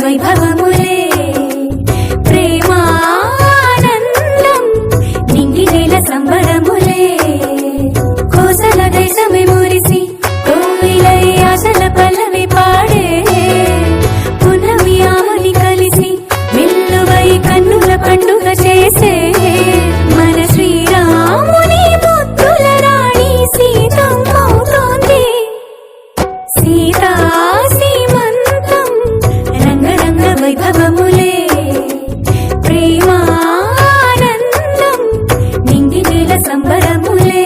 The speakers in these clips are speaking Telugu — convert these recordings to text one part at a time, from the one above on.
వైభవములే ప్రేమానందం నింగి నేల సంబరములే కోసల దేశమే మురిసి కోవిలై ఆశల పల్లవి పాడే పున్నమి ఆమని కలిసి మిల్లువై కన్నుల పండుగ చేసే మన శ్రీరాముని ముద్దుల రాణి సీతమ్మవుతోంది సీతా సీమంతం రంగరంగ వైభవములే ప్రేమానందం నింగి నేల సంబరములే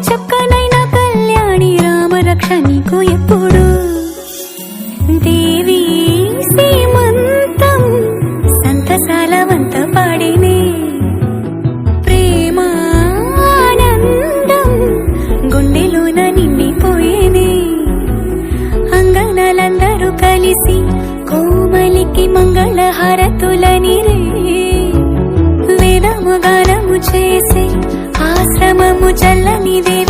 చక్కనైన కళ్యాణి రామరక్ష నీకు ఎప్పుడు దేవి సీమంతం సంతసాలవంత పాడినే ప్రేమానందం గుండెలోన నిండిపోయేనే అంగనలందరూ కలిసి కోమలికి మంగళ హారతులనిరే వేదము గానము చేసే ఆశ్రమము చల్లని దేవి